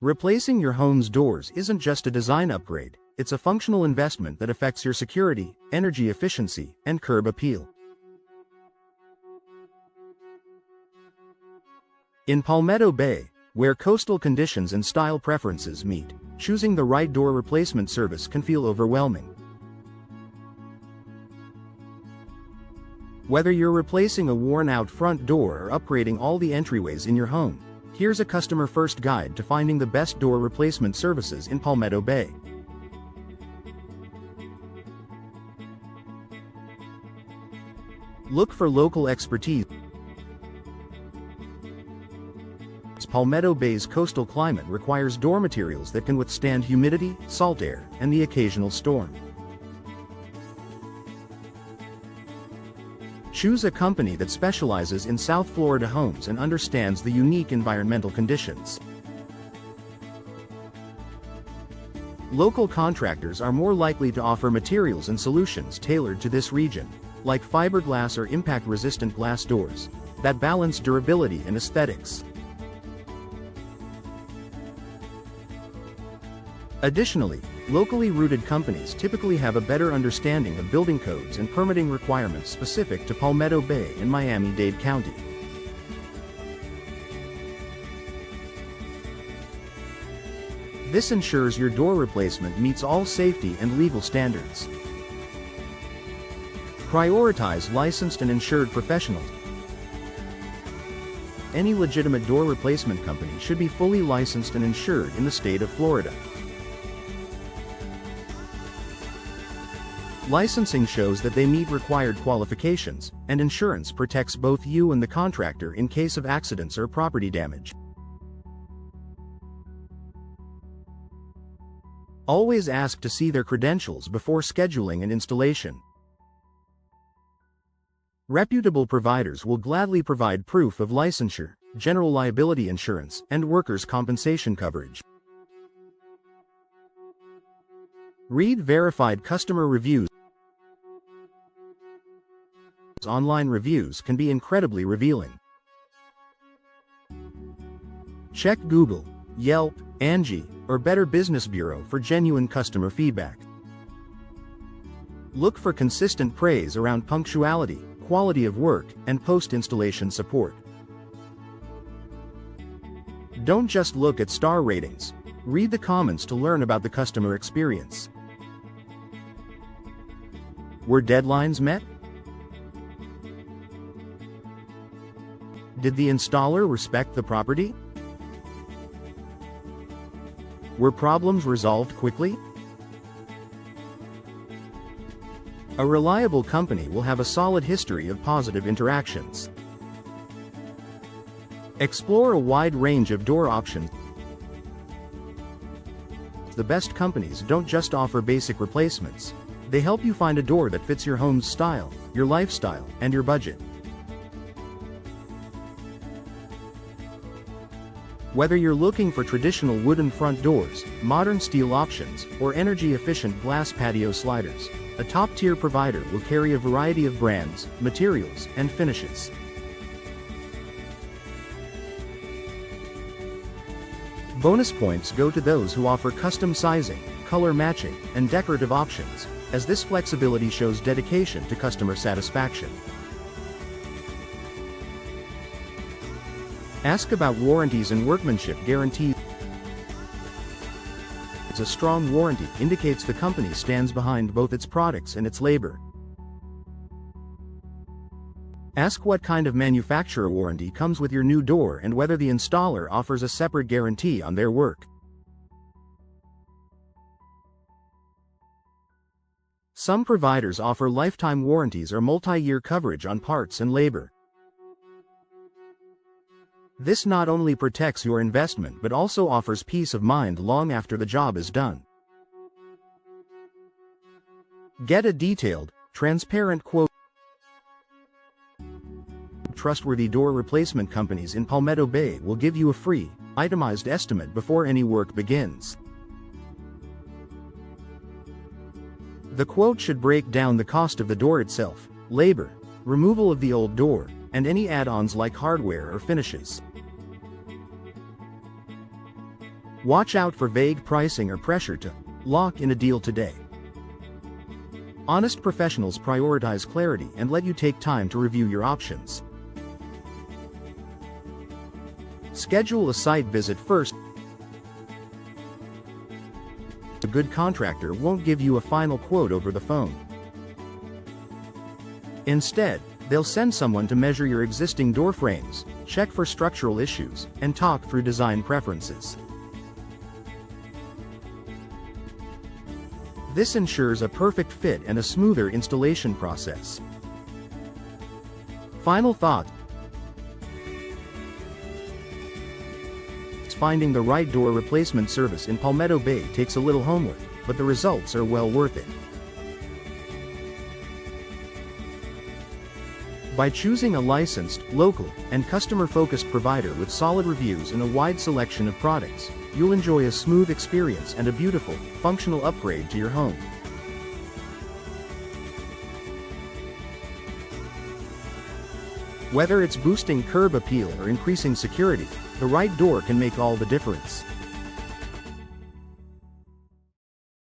Replacing your home's doors isn't just a design upgrade, it's a functional investment that affects your security, energy efficiency, and curb appeal. In Palmetto Bay, where coastal conditions and style preferences meet, choosing the right door replacement service can feel overwhelming. Whether you're replacing a worn-out front door or upgrading all the entryways in your home, here's a customer-first guide to finding the best door replacement services in Palmetto Bay. Look for local expertise. Palmetto Bay's coastal climate requires door materials that can withstand humidity, salt air, and the occasional storm. Choose a company that specializes in South Florida homes and understands the unique environmental conditions. Local contractors are more likely to offer materials and solutions tailored to this region, like fiberglass or impact-resistant glass doors, that balance durability and aesthetics. Additionally, locally rooted companies typically have a better understanding of building codes and permitting requirements specific to Palmetto Bay and Miami-Dade County. This ensures your door replacement meets all safety and legal standards. Prioritize licensed and insured professionals. Any legitimate door replacement company should be fully licensed and insured in the state of Florida. Licensing shows that they meet required qualifications, and insurance protects both you and the contractor in case of accidents or property damage. Always ask to see their credentials before scheduling an installation. Reputable providers will gladly provide proof of licensure, general liability insurance, and workers' compensation coverage. Read verified customer reviews. Online reviews can be incredibly revealing. Check Google, Yelp, Angie, or Better Business Bureau for genuine customer feedback. Look for consistent praise around punctuality, quality of work, and post-installation support. Don't just look at star ratings. Read the comments to learn about the customer experience. Were deadlines met? Did the installer respect the property? Were problems resolved quickly? A reliable company will have a solid history of positive interactions. Explore a wide range of door options. The best companies don't just offer basic replacements. They help you find a door that fits your home's style, your lifestyle, and your budget. Whether you're looking for traditional wooden front doors, modern steel options, or energy-efficient glass patio sliders, a top-tier provider will carry a variety of brands, materials, and finishes. Bonus points go to those who offer custom sizing, color matching, and decorative options, as this flexibility shows dedication to customer satisfaction. Ask about warranties and workmanship guarantees. A strong warranty indicates the company stands behind both its products and its labor. Ask what kind of manufacturer warranty comes with your new door and whether the installer offers a separate guarantee on their work. Some providers offer lifetime warranties or multi-year coverage on parts and labor. This not only protects your investment but also offers peace of mind long after the job is done. Get a detailed, transparent quote. Trustworthy door replacement companies in Palmetto Bay will give you a free, itemized estimate before any work begins. The quote should break down the cost of the door itself, labor, removal of the old door, and any add-ons like hardware or finishes. Watch out for vague pricing or pressure to lock in a deal today. Honest professionals prioritize clarity and let you take time to review your options. Schedule a site visit first. A good contractor won't give you a final quote over the phone. Instead, they'll send someone to measure your existing door frames, check for structural issues, and talk through design preferences. This ensures a perfect fit and a smoother installation process. Final thoughts. Finding the right door replacement service in Palmetto Bay takes a little homework, but the results are well worth it. By choosing a licensed, local, and customer-focused provider with solid reviews and a wide selection of products, you'll enjoy a smooth experience and a beautiful, functional upgrade to your home. Whether it's boosting curb appeal or increasing security, the right door can make all the difference.